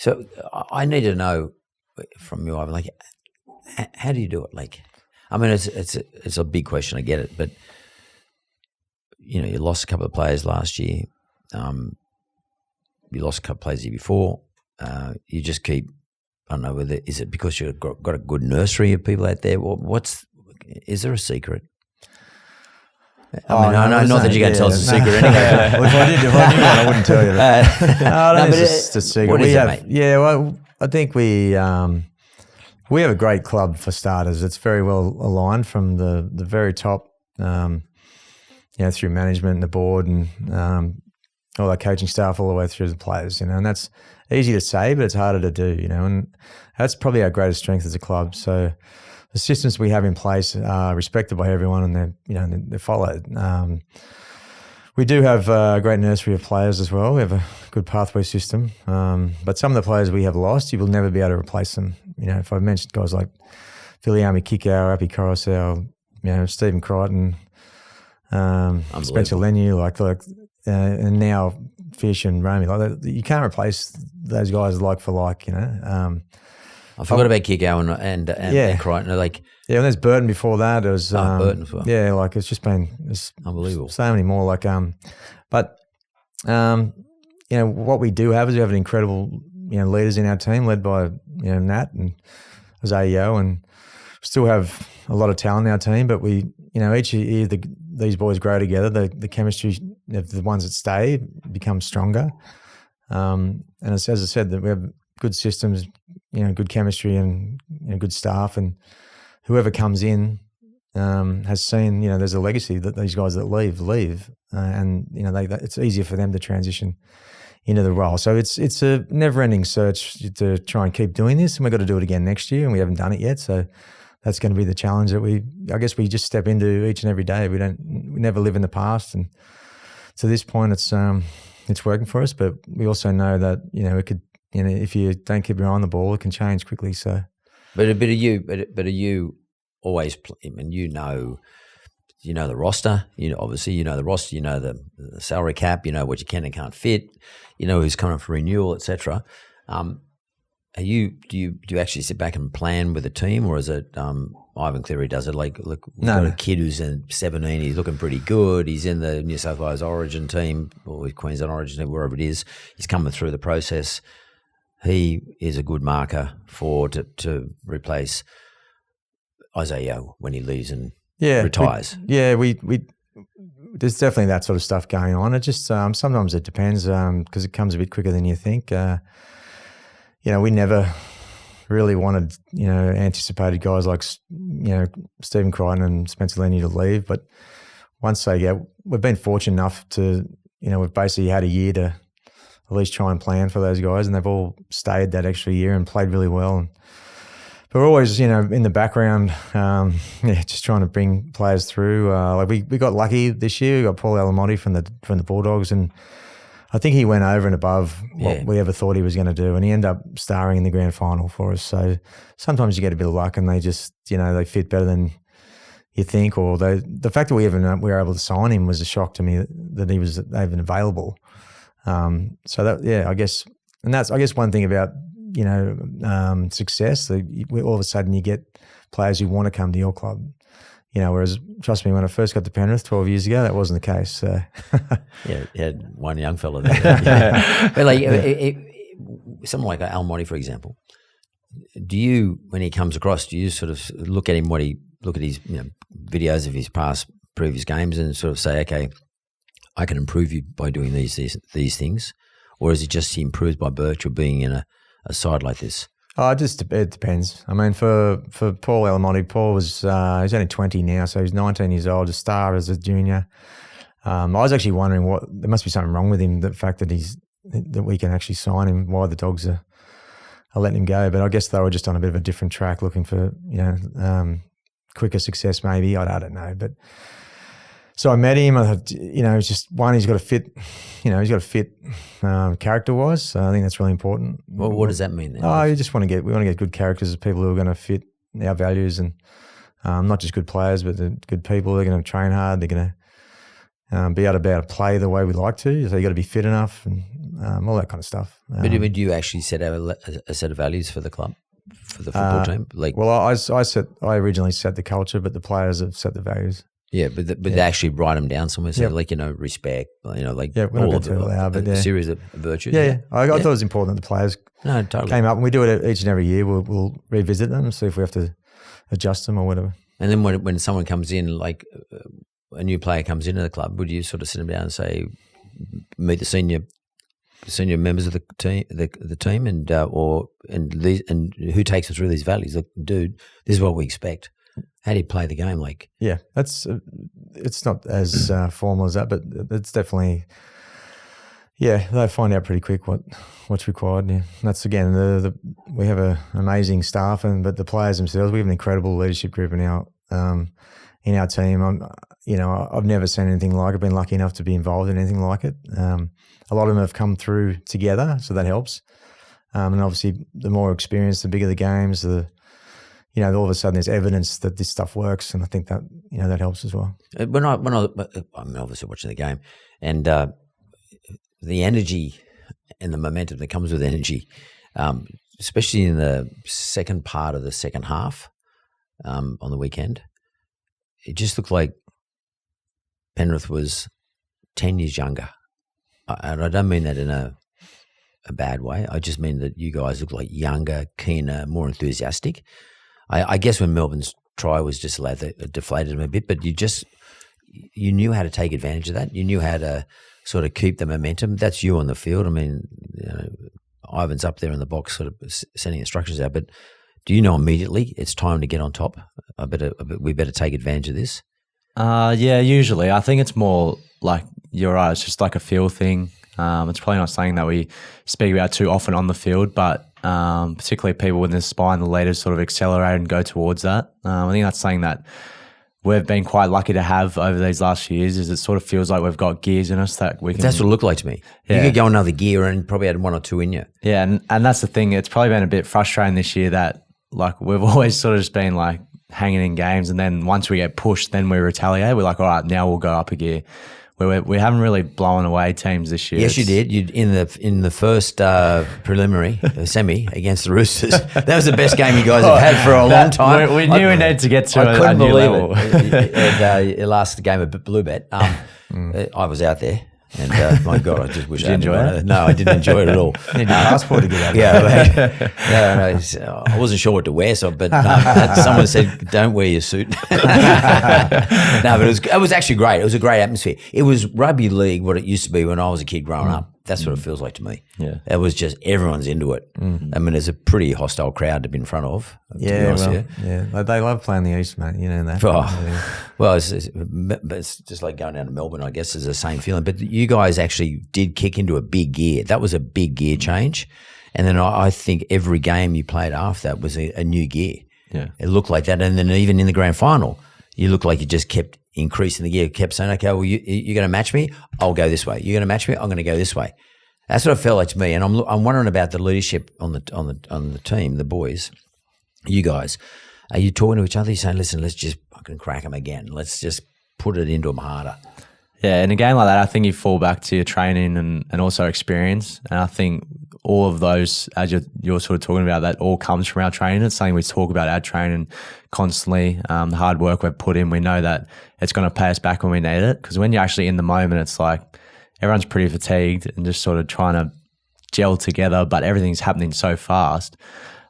So I need to know from you, Ivan, like, how do you do it? Like, I mean, it's a big question. I get it, but you know, you lost a couple of players last year. You lost a couple of players the year before. You just keep. I don't know whether is it because you've got a good nursery of people out there. Is there a secret? I mean, I know not that you're going to tell us a secret anyway. Well, if I knew one, I wouldn't tell you that. No, it's just a secret. What is it, mate? Yeah, well, I think we have a great club for starters. It's very well aligned from the very top, through management and the board and all our coaching staff all the way through the players, and that's easy to say, but it's harder to do, and that's probably our greatest strength as a club. So the systems we have in place are respected by everyone, and they're followed. We do have a great nursery of players as well. We have a good pathway system, but some of the players we have lost, you will never be able to replace them. If I mentioned guys like Viliami Kikau, Api Coruscant, Stephen Crichton, Spencer Leniu, and now Fish and Romy, you can't replace those guys like for like. I forgot about Kikau and Crichton. And there's Burton before that. It was Burton as well. Yeah, it's just been unbelievable. So many more. What we do have is we have an incredible leaders in our team, led by Nat and Zayo, and we still have a lot of talent in our team. But we each year these boys grow together. The chemistry of the ones that stay becomes stronger. And as I said, that we have good systems, good chemistry and good staff, and whoever comes in has seen, there's a legacy that these guys that leave, and it's easier for them to transition into the role. So it's a never-ending search to try and keep doing this, and we've got to do it again next year, and we haven't done it yet. So that's going to be the challenge that we just step into each and every day. We never live in the past, and to this point, it's working for us. But we also know that it could. If you don't keep your eye on the ball, it can change quickly. So, but are you always? I mean, you know the roster. Obviously, you know the roster. You know the salary cap. You know what you can and can't fit. You know who's coming for renewal, etc. Do you actually sit back and plan with the team, or is it Ivan Cleary does it? Like, look, we've got a kid who's in 17. He's looking pretty good. He's in the New South Wales Origin team or Queensland Origin team, wherever it is. He's coming through the process. He is a good marker to replace Isaiah when he leaves and retires. We there's definitely that sort of stuff going on. It just sometimes it depends because it comes a bit quicker than you think. We never really wanted anticipated guys like Stephen Crichton and Spencer Leniu to leave, but once they get, we've been fortunate enough to we've basically had a year to at least try and plan for those guys, and they've all stayed that extra year and played really well. But we're always, in the background, just trying to bring players through. We got lucky this year. We got Paul Alamonte from the Bulldogs, and I think he went over and above what we ever thought he was going to do, and he ended up starring in the grand final for us. So sometimes you get a bit of luck, and they just, they fit better than you think. Or the fact that we were able to sign him was a shock to me that he was even available. So that, I guess, and that's, I guess, one thing about, success, all of a sudden you get players who want to come to your club, whereas, trust me, when I first got to Penrith 12 years ago, that wasn't the case. So. You had one young fella there. But someone like Alamonte, for example, do you, when he comes across, do you sort of look at him, look at his videos of his previous games and sort of say, okay, I can improve you by doing these things? Or is it just he improves by virtue of being in a side like this? It depends. I mean, for Paul Alamonte, Paul was he's only 20 now, so he's 19 years old, a star as a junior. I was actually wondering there must be something wrong with him, the fact that we can actually sign him, why the Dogs are letting him go. But I guess they were just on a bit of a different track, looking for quicker success maybe. I don't know, but. So I met him. I thought, it's just one. He's got to fit. He's got to fit character-wise. So I think that's really important. Well, what does that mean then? We want to get good characters, people who are going to fit our values, and not just good players, but good people. They're going to train hard. They're going be able to play the way we like to. So you got to be fit enough and all that kind of stuff. But do you actually set out a set of values for the club, for the football team? Well, I originally set the culture, but the players have set the values. Yeah, but they actually write them down somewhere. So respect, all of a series of virtues. Yeah. I thought it was important that the players came up, and we do it each and every year. We'll revisit them and see if we have to adjust them or whatever. And then when someone comes in, like a new player comes into the club, would you sort of sit them down and say, meet the senior members of the team, and who takes us through these values? Look, dude, this is what we expect. How do you play the game? Like, yeah, it's not as formal as that, but it's definitely, they find out pretty quick what's required. Yeah, and that's again we have an amazing staff, but the players themselves, we have an incredible leadership group in our team. I've never seen anything like it. I've been lucky enough to be involved in anything like it. A lot of them have come through together, so that helps. And obviously, the more experience, the bigger the games, all of a sudden there's evidence that this stuff works, and I think that that helps as well. I'm obviously watching the game, and the energy and the momentum that comes with energy, especially in the second part of the second half on the weekend, it just looked like Penrith was 10 years younger. And I don't mean that in a bad way. I just mean that you guys look like younger, keener, more enthusiastic. I guess when Melbourne's try was just deflated them a bit, but you knew how to take advantage of that. You knew how to sort of keep the momentum. That's you on the field. I mean, Ivan's up there in the box sort of sending instructions out, but do you know immediately it's time to get on top? We better take advantage of this? Yeah, usually. I think it's more like, you're right, it's just like a feel thing. It's probably not something that we speak about too often on the field, but particularly people in the spine, the leaders sort of accelerate and go towards that. I think that's something that we've been quite lucky to have over these last few years, is it sort of feels like we've got gears in us that we can... That's what it looked like to me. Yeah. You could go another gear and probably had one or two in you. Yeah, and that's the thing. It's probably been a bit frustrating this year that like we've always sort of just been like hanging in games, and then once we get pushed, then we retaliate. We're like, all right, now we'll go up a gear. We haven't really blown away teams this year. Yes, you did. You in the first preliminary semi against the Roosters. That was the best game you guys have had for a long time. We knew we needed to get to a new level. I couldn't believe it. Your last game of Blue Bet, I was out there. And my God, I just wish I enjoyed it. No, I didn't enjoy it at all. You need a passport to get out. Yeah, I wasn't sure what to wear, but someone said, "Don't wear your suit." No, but it was actually great. It was a great atmosphere. It was rugby league, what it used to be when I was a kid growing up. That's what it feels like to me. Yeah, it was just everyone's into it. I mean, it's a pretty hostile crowd to be in front of. Yeah, they love playing the East, mate. You know that. Well, it's just like going down to Melbourne. I guess is the same feeling. But you guys actually did kick into a big gear. That was a big gear change. And then I think every game you played after that was a new gear. Yeah, it looked like that. And then even in the grand final, you looked like you just kept increasing the gear, kept saying, okay, well, you're going to match me? I'll go this way. You're going to match me? I'm going to go this way. That's what it felt like to me. And I'm wondering about the leadership on the team, the boys, you guys. Are you talking to each other? You're saying, listen, let's just fucking crack them again. Let's just put it into them harder. Yeah, in a game like that, I think you fall back to your training and also experience. And I think all of those, as you're sort of talking about, that all comes from our training. It's something we talk about our training constantly. The hard work we've put in, we know that it's going to pay us back when we need it. Because when you're actually in the moment, it's like everyone's pretty fatigued and just sort of trying to gel together, but everything's happening so fast.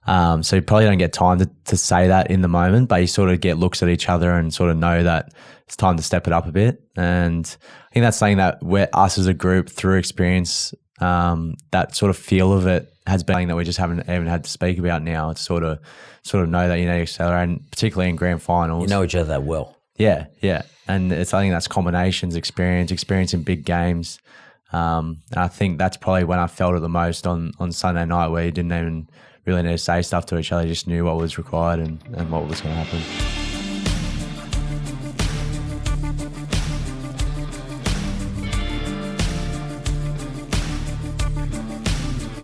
So you probably don't get time to say that in the moment, but you sort of get looks at each other and sort of know that it's time to step it up a bit. And I think that's something that us as a group, through experience, that sort of feel of it has been something that we just haven't even had to speak about now. It's sort of know that you need to accelerate, and particularly in grand finals. You know each other that well. Yeah. And I think that's combinations, experience in big games. And I think that's probably when I felt it the most on Sunday night, where you didn't even really need to say stuff to each other, you just knew what was required and what was going to happen.